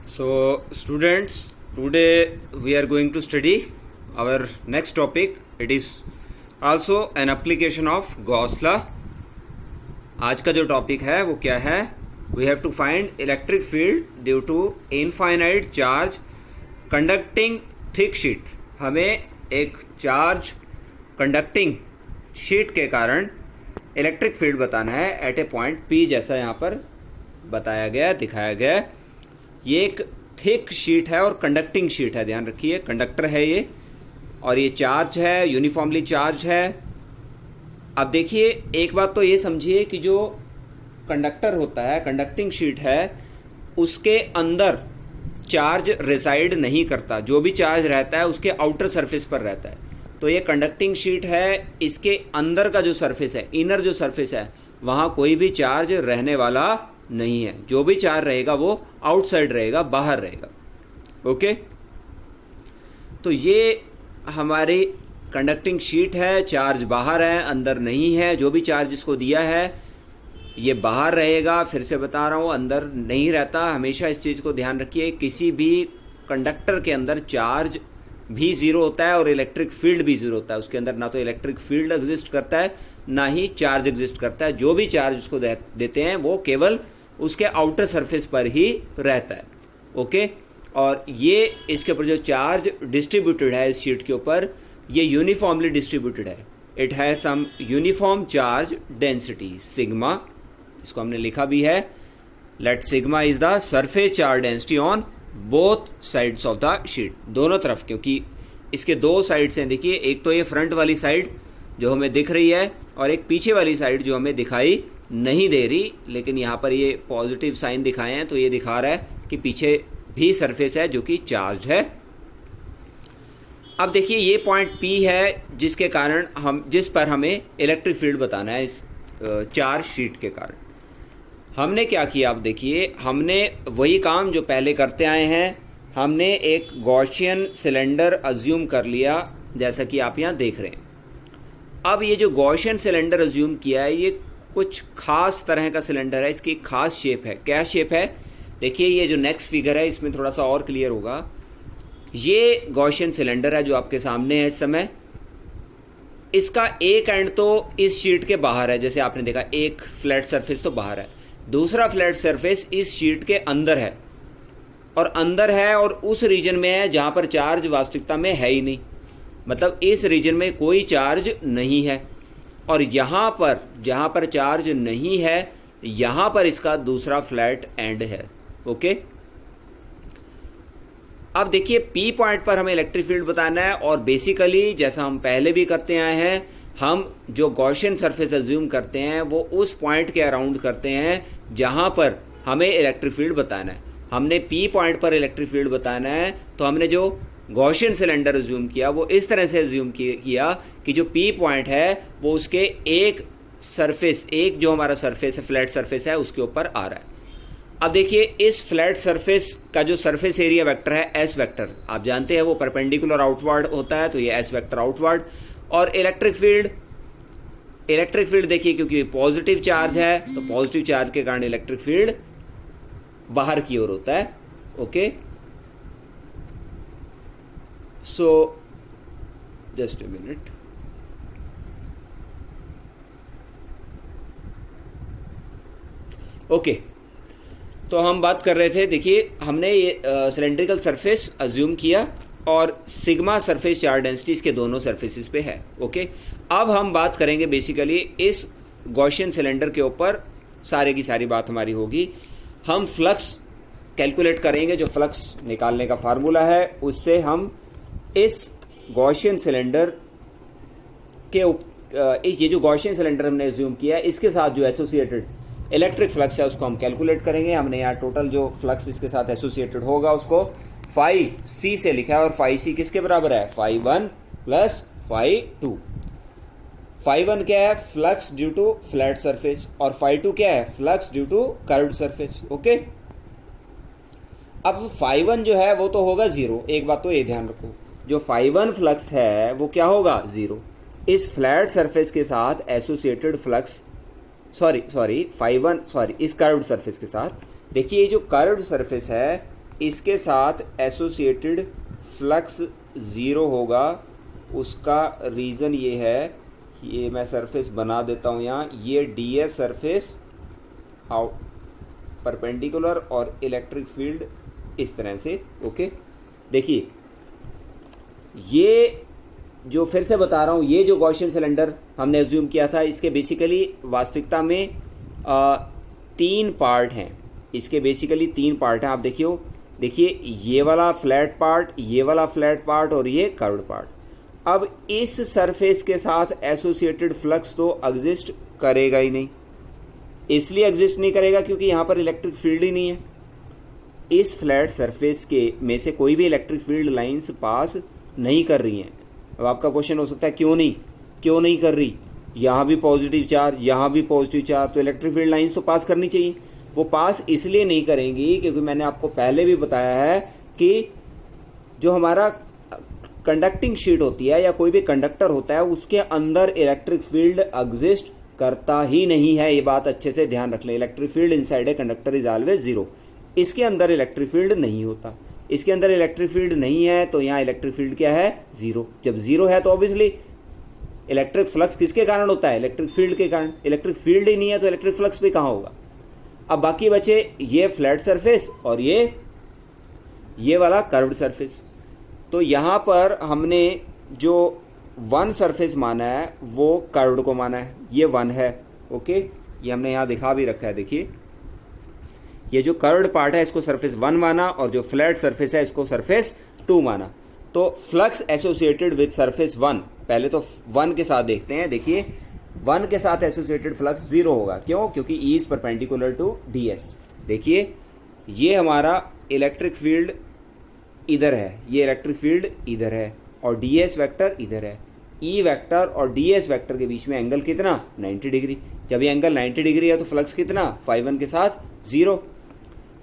So, students, today we are going to study our next topic. It is also an application of Gauss law. आज का जो topic है वो क्या है? We have to find electric field due to infinite charge conducting thick sheet. हमें एक charge conducting sheet के कारण इलेक्ट्रिक फील्ड बताना है एट ए पॉइंट P, जैसा यहाँ पर बताया गया, दिखाया गया। ये एक थिक शीट है और कंडक्टिंग शीट है, ध्यान रखिए, कंडक्टर है ये, और ये चार्ज है, यूनिफॉर्मली चार्ज है। अब देखिए, एक बात तो ये समझिए कि जो कंडक्टर होता है, कंडक्टिंग शीट है, उसके अंदर चार्ज रिसाइड नहीं करता। जो भी चार्ज रहता है उसके आउटर सरफेस पर रहता है। तो ये कंडक्टिंग शीट है, इसके अंदर का जो सरफेस है, इनर जो सरफेस है, वहाँ कोई भी चार्ज रहने वाला नहीं है। जो भी चार्ज रहेगा वो आउटसाइड रहेगा, बाहर रहेगा। ओके, तो ये हमारी कंडक्टिंग शीट है, चार्ज बाहर है, अंदर नहीं है। जो भी चार्ज इसको दिया है ये बाहर रहेगा। फिर से बता रहा हूँ, अंदर नहीं रहता। हमेशा इस चीज़ को ध्यान रखिए, किसी भी कंडक्टर के अंदर चार्ज भी ज़ीरो होता है और इलेक्ट्रिक फील्ड भी ज़ीरो होता है। उसके अंदर ना तो इलेक्ट्रिक फील्ड एग्जिस्ट करता है, ना ही चार्ज एग्जिस्ट करता है। जो भी चार्ज उसको देते हैं वो केवल उसके आउटर सरफेस पर ही रहता है। ओके, और ये इसके ऊपर जो चार्ज डिस्ट्रीब्यूटेड है इस शीट के ऊपर, ये यूनिफॉर्मली डिस्ट्रीब्यूटेड है। It has some uniform charge density sigma. इसको हमने लिखा भी है, let sigma is the surface charge density on both sides of the sheet, दोनों तरफ, क्योंकि इसके दो साइड्स हैं। देखिए, एक तो ये फ्रंट वाली साइड जो हमें दिख रही है और एक पीछे वाली साइड जो हमें दिखाई नहीं दे रही, लेकिन यहाँ पर ये पॉजिटिव साइन दिखाए हैं तो ये दिखा रहा है कि पीछे भी सरफेस है जो कि चार्ज है। अब देखिए, ये पॉइंट P है जिसके कारण जिस पर हमें इलेक्ट्रिक फील्ड बताना है इस चार्ज शीट के कारण। हमने क्या किया, अब देखिए, हमने वही काम जो पहले करते आए हैं। हमने एक गॉसियन सिलेंडर अज्यूम कर लिया, जैसा कि आप यहाँ देख रहे हैं। अब ये जो गॉसियन सिलेंडर अज्यूम किया है, ये कुछ खास तरह का सिलेंडर है, इसकी खास शेप है। क्या शेप है? देखिए, ये जो नेक्स्ट फिगर है इसमें थोड़ा सा और क्लियर होगा। ये गॉसियन सिलेंडर है जो आपके सामने है इस समय। इसका एक एंड तो इस शीट के बाहर है, जैसे आपने देखा, एक फ्लैट सरफेस तो बाहर है, दूसरा फ्लैट सरफेस इस शीट के अंदर है, और अंदर है और उस रीजन में है जहां पर चार्ज वास्तविकता में है ही नहीं। मतलब इस रीजन में कोई चार्ज नहीं है, और यहाँ पर जहाँ पर चार्ज नहीं है, यहाँ पर इसका दूसरा फ्लैट एंड है। ओके, अब देखिए, P पॉइंट पर हमें इलेक्ट्रिक फील्ड बताना है, और बेसिकली जैसा हम पहले भी करते आए हैं, हम जो गॉसियन सरफेस अज्यूम करते हैं वो उस पॉइंट के अराउंड करते हैं जहाँ पर हमें इलेक्ट्रिक फील्ड बताना है। हमने P पॉइंट पर इलेक्ट्रिक फील्ड बताना है, तो हमने जो गॉसियन सिलेंडर अज्यूम किया वो इस तरह से अज्यूम किया कि जो P पॉइंट है वो उसके एक सरफेस, एक जो हमारा सरफेस है, फ्लैट सरफेस है, उसके ऊपर आ रहा है। अब देखिए, इस फ्लैट सरफेस का जो सरफेस एरिया वेक्टर है एस वेक्टर, आप जानते हैं वो परपेंडिकुलर आउटवर्ड होता है, तो ये एस वेक्टर आउटवर्ड। और इलेक्ट्रिक फील्ड देखिए, क्योंकि पॉजिटिव चार्ज है तो पॉजिटिव चार्ज के कारण इलेक्ट्रिक फील्ड बाहर की ओर होता है। Okay, so just a minute. Okay, तो हम बात कर रहे थे, देखिए, हमने ये सिलेंड्रिकल सरफेस अज्यूम किया और सिग्मा सरफेस चार्ज डेंसिटी इसके दोनों सरफेसेस पे है। ओके, अब हम बात करेंगे बेसिकली इस गॉसियन सिलेंडर के ऊपर, सारे की सारी बात हमारी होगी। हम फ्लक्स कैलकुलेट करेंगे, जो फ्लक्स निकालने का फार्मूला है उससे हम इस गॉसियन सिलेंडर के ये जो गॉसियन सिलेंडर हमने अज्यूम किया है इसके साथ जो एसोसिएटेड इलेक्ट्रिक फ्लक्स है उसको हम कैलकुलेट करेंगे। हमने यहाँ टोटल जो फ्लक्स इसके साथ एसोसिएटेड होगा उसको फाई सी से लिखा है, और फाई सी किसके बराबर है? Phi 1 plus phi 2। फाई 1 क्या है? Flux due to flat surface, और फाई 2 क्या है? Flux due to curved surface. Okay, अब फाई 1 जो है वो तो होगा 0। एक बात तो ये ध्यान रखो, जो फाई 1 फ्लक्स है वो क्या होगा? 0। इस फ्लैट सरफेस के साथ एसोसिएटेड फ्लक्स, इस कर्व्ड सरफेस के साथ, देखिए, ये जो कर्व्ड सरफेस है इसके साथ एसोसिएटेड फ्लक्स ज़ीरो होगा। उसका रीज़न ये है, ये मैं सरफेस बना देता हूँ यहाँ, ये D S surface out perpendicular और इलेक्ट्रिक फील्ड इस तरह से। ओके, देखिए ये जो फिर से बता रहा हूँ, ये जो गॉसियन सिलेंडर हमने एज्यूम किया था, इसके बेसिकली वास्तविकता में 3 पार्ट हैं। इसके बेसिकली 3 पार्ट हैं। आप देखिए ये वाला फ्लैट पार्ट, ये वाला फ्लैट पार्ट और ये कर्व्ड पार्ट। अब इस सरफेस के साथ एसोसिएटेड फ्लक्स तो एग्जिस्ट करेगा ही नहीं। इसलिए एग्जिस्ट नहीं करेगा क्योंकि यहाँ पर इलेक्ट्रिक फील्ड ही नहीं है। इस फ्लैट सरफेस के में से कोई भी इलेक्ट्रिक फील्ड लाइंस पास नहीं कर रही हैं। अब आपका क्वेश्चन हो सकता है क्यों नहीं कर रही, यहाँ भी पॉजिटिव चार्ज, यहाँ भी पॉजिटिव चार्ज, तो इलेक्ट्रिक फील्ड लाइंस तो पास करनी चाहिए। वो पास इसलिए नहीं करेंगी क्योंकि मैंने आपको पहले भी बताया है कि जो हमारा कंडक्टिंग शीट होती है या कोई भी कंडक्टर होता है, उसके अंदर इलेक्ट्रिक फील्ड एग्जिस्ट करता ही नहीं है। ये बात अच्छे से ध्यान रख लें। Electric field inside a conductor is always zero. इसके अंदर इलेक्ट्रिक फील्ड नहीं होता। इसके अंदर इलेक्ट्रिक फील्ड नहीं है तो यहाँ इलेक्ट्रिक फील्ड क्या है, जीरो। जब जीरो है तो ऑब्वियसली इलेक्ट्रिक फ्लक्स किसके कारण होता है, इलेक्ट्रिक फील्ड के कारण। इलेक्ट्रिक फील्ड ही नहीं है तो इलेक्ट्रिक फ्लक्स भी कहाँ होगा। अब बाकी बचे ये फ्लैट सरफेस और ये वाला कर्व्ड सरफेस। तो यहाँ पर हमने जो 1 सरफेस माना है वो कर्व्ड को माना है, ये 1 है। ओके, ये हमने यहाँ दिखा भी रखा है। देखिए ये जो कर्व्ड पार्ट है इसको सरफेस 1 माना और जो फ्लैट सरफेस है इसको सरफेस 2 माना। तो फ्लक्स एसोसिएटेड विद सरफेस 1, पहले तो 1 के साथ देखते हैं। देखिए 1 के साथ एसोसिएटेड फ्लक्स 0 होगा। क्यों? क्योंकि E is perpendicular to ds। देखिए ये हमारा इलेक्ट्रिक फील्ड इधर है, ये इलेक्ट्रिक फील्ड इधर है और ds वेक्टर इधर है। E वेक्टर और ds वेक्टर के बीच में एंगल कितना, 90 डिग्री। जब ये एंगल 90 डिग्री है तो फ्लक्स कितना, φ1 के साथ 0।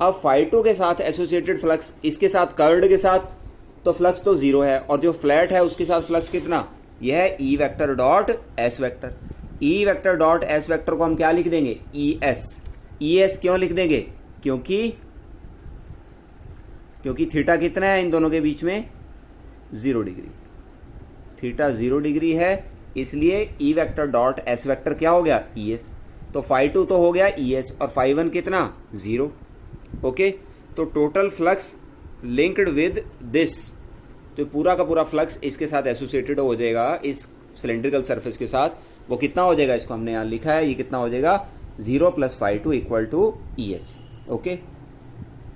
अब φ2 के साथ एसोसिएटेड फ्लक्स, इसके साथ कर्व्ड के साथ तो फ्लक्स तो 0 है और जो फ्लैट है उसके साथ फ्लक्स कितना, यह है E vector dot S vector. E vector dot S vector को हम क्या लिख देंगे, ES क्यों लिख देंगे, क्योंकि थीटा कितना है इन दोनों के बीच में, 0 डिग्री। थीटा 0 डिग्री है इसलिए E vector dot S vector क्या हो गया, ES। तो φ2 तो हो गया ES और φ1 कितना, 0। ओके, तो total flux linked with this, तो पूरा का पूरा फ्लक्स इसके साथ एसोसिएटेड हो जाएगा इस सिलेंड्रिकल सरफेस के साथ, वो कितना हो जाएगा, इसको हमने यहाँ लिखा है, ये कितना हो जाएगा, 0 + φ2 = ES। ओके,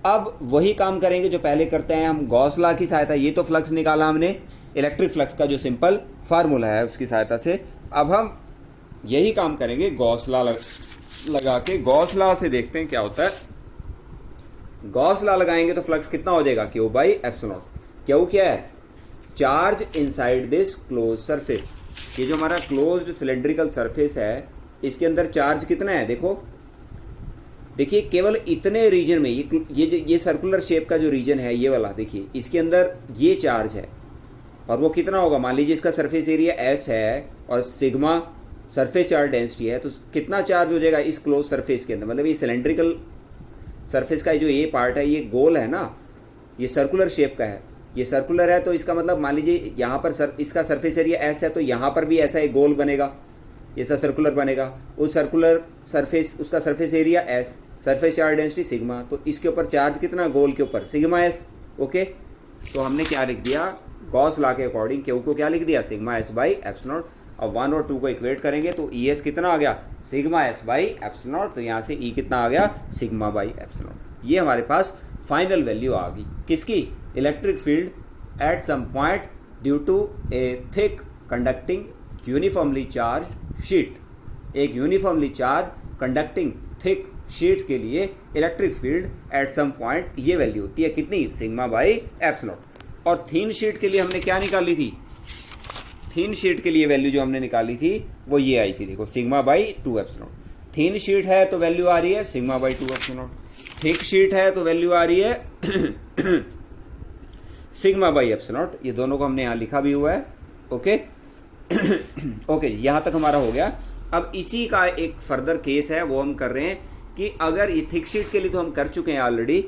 अब वही काम करेंगे जो पहले करते हैं हम, गॉस लॉ की सहायता। ये तो फ्लक्स निकाला हमने इलेक्ट्रिक फ्लक्स का जो सिंपल फार्मूला है उसकी सहायता से। अब हम यही काम करेंगे गॉस लॉ लगा के। गॉस लॉ से देखते हैं क्या होता है। गॉस लॉ लगाएंगे तो फ्लक्स कितना हो जाएगा, Q/ε0। क्यू क्या है, charge inside this close surface. ये जो हमारा क्लोज्ड सिलेंड्रिकल सरफेस है इसके अंदर चार्ज कितना है, देखिए केवल इतने रीजन में, ये सर्कुलर शेप का जो रीजन है ये वाला, देखिए इसके अंदर ये चार्ज है और वो कितना होगा, मान लीजिए इसका सरफेस एरिया S है और सिग्मा सरफेस चार्ज डेंसिटी है, तो कितना चार्ज हो जाएगा इस क्लोज सरफेस के अंदर। मतलब ये सिलेंड्रिकल सरफेस का जो ये पार्ट है ये गोल है ना, ये सर्कुलर शेप का है, ये सर्कुलर है, तो इसका मतलब मान लीजिए यहाँ पर इसका सरफेस एरिया S है तो यहाँ पर भी ऐसा एक गोल बनेगा, ऐसा सर्कुलर बनेगा। उस सर्कुलर सरफेस, उसका surface area S, surface charge density sigma, तो इसके ऊपर चार्ज कितना, गोल के ऊपर सिग्मा S। ओके, तो हमने क्या लिख दिया, गॉस लॉ के अकॉर्डिंग Q को क्या लिख दिया, σS/ε0। अब 1 और 2 को इक्वेट करेंगे तो ES कितना आ गया, σS/ε0। तो यहाँ से E कितना आ गया, σ/ε0। ये हमारे पास फाइनल वैल्यू आ गई किसकी, electric field at some point due to a thick conducting uniformly charged sheet. एक uniformly charged conducting thick sheet के लिए electric field at some point ये वैल्यू होती है कितनी, σ/ε0। और थीन शीट के लिए हमने क्या निकाली थी, थीन शीट के लिए वैल्यू जो हमने निकाली थी वो ये आई थी, देखो σ/2ε। थीन शीट है तो वैल्यू आ रही है σ/2ε। थिक शीट है तो वैल्यू आ रही है σ/ε। ये दोनों को हमने यहाँ लिखा भी हुआ है। ओके ओके, यहाँ तक हमारा हो गया। अब इसी का एक फर्दर केस है वो हम कर रहे हैं कि अगर ये थिक शीट के लिए तो हम कर चुके हैं ऑलरेडी,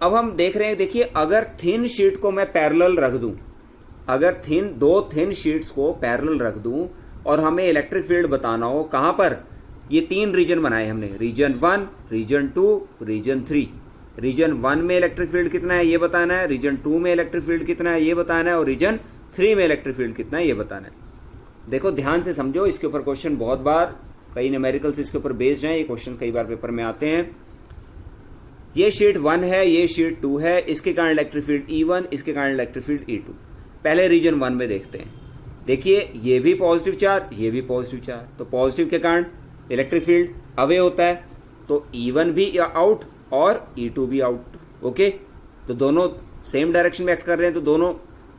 अब हम देख रहे हैं, देखिए अगर थिन शीट को मैं पैरेलल रख दूं, अगर दो थिन शीट्स को पैरेलल रख दूं और हमें इलेक्ट्रिक फील्ड बताना हो, कहां पर, ये 3 रीजन बनाए हमने, रीजन 1, रीजन 2, रीजन 3। रीजन 1 में इलेक्ट्रिक फील्ड कितना है ये बताना है, रीजन 2 में इलेक्ट्रिक फील्ड कितना है ये बताना है, और रीजन 3 में इलेक्ट्रिक फील्ड कितना है ये बताना है। देखो ध्यान से समझो, इसके ऊपर क्वेश्चन बहुत बार, कई न्यूमेरिकल्स इसके ऊपर बेस्ड हैं, ये क्वेश्चन कई बार पेपर में आते हैं। ये शीट 1 है, ये शीट 2 है, इसके कारण इलेक्ट्रिक फील्ड E1, इसके कारण इलेक्ट्रिक फील्ड E2। पहले रीजन 1 में देखते हैं। देखिए ये भी पॉजिटिव चार्ज, ये भी पॉजिटिव चार्ज, तो पॉजिटिव के कारण इलेक्ट्रिक फील्ड अवे होता है, तो E1 भी आउट और E2 भी आउट। ओके, तो दोनों सेम डायरेक्शन में एक्ट कर रहे हैं, तो दोनों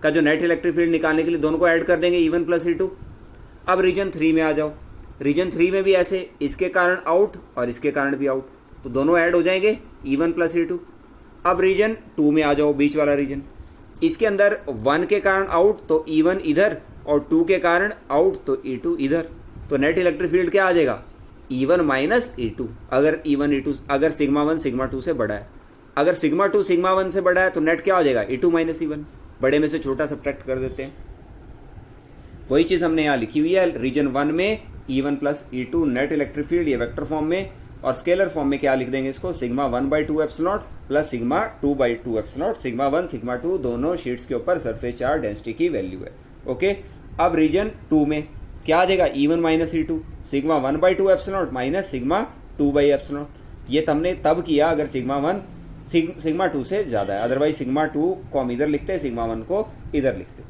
का जो नेट इलेक्ट्रिक फील्ड निकालने के लिए दोनों को ऐड कर देंगे, E1 प्लस E2। अब रीजन 3 में आ जाओ, रीजन 3 में भी ऐसे, इसके कारण आउट और इसके कारण भी आउट, तो दोनों ऐड हो जाएंगे, E1 प्लस E2। अब रीजन 2 में आ जाओ, बीच वाला रीजन, इसके अंदर 1 के कारण आउट तो E1 इधर, और 2 के कारण आउट तो E2 इधर, तो नेट इलेक्ट्रिक फील्ड क्या आ जाएगा, E1 माइनस E2। अगर E1 E2, अगर सिग्मा 1 सिग्मा 2 से बड़ा है, अगर सिग्मा 2 सिग्मा 1 से बड़ा है तो नेट क्या हो जाएगा, E2 माइनस E1। बड़े में से छोटा सब्ट्रैक्ट कर देते हैं, वही चीज हमने यहाँ लिखी हुई है। रीजन 1 में E1 plus E2 net electric field, ये वेक्टर फॉर्म में, और स्केलर फॉर्म में क्या लिख देंगे इसको, sigma 1/2 epsilon plus sigma 2/2 epsilon. Sigma 1 sigma 2 दोनों शीट्स के ऊपर सरफेस चार्ज डेंसिटी की वैल्यू है। ओके, अब रीजन 2 में क्या आ जाएगा, E1 minus E2, sigma 1/2 epsilon minus sigma 2/एप्सिलॉन। ये हमने तब किया अगर सिग्मा 1 सिग्मा 2 से ज्यादा है, अदरवाइज सिग्मा 2 को हम इधर लिखते हैं, सिग्मा 1 को इधर लिखते हैं।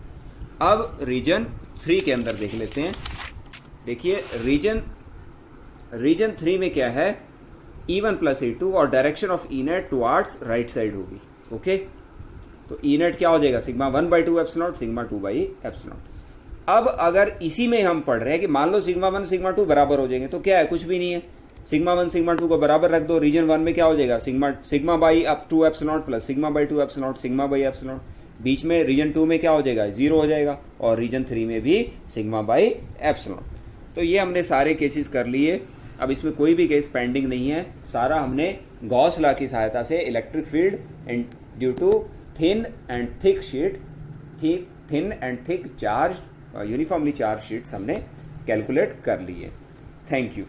अब रीजन 3 के अंदर देख लेते हैं। देखिए रीजन 3 में क्या है, E1 प्लस E2 और direction of E net towards right side होगी। ओके, तो E नेट क्या हो जाएगा, सिग्मा 1/2 एप्सिलॉन सिग्मा 2/एप्सिलॉन। अब अगर इसी में हम पढ़ रहे हैं कि मान लो सिग्मा 1 सिग्मा 2 बराबर हो जाएंगे, तो क्या है, कुछ भी नहीं है, सिग्मा 1 सिग्मा 2 को बराबर रख दो। रीजन 1 में क्या हो जाएगा, सिग्मा/2 एप्सिलॉन प्लस सिग्मा/2 एप्सिलॉन सिग्मा/एप्सिलॉन। बीच में रीजन 2 में क्या हो जाएगा, 0 हो जाएगा, और रीजन 3 में भी सिग्मा/एप्सिलॉन। तो ये हमने सारे केसेस कर लिए। अब इसमें कोई भी केस पेंडिंग नहीं है, सारा हमने गॉस लॉ की सहायता से electric field due to thin and thick sheet, thin and thick charge uniformly charge sheets हमने कैलकुलेट कर लिए। Thank you.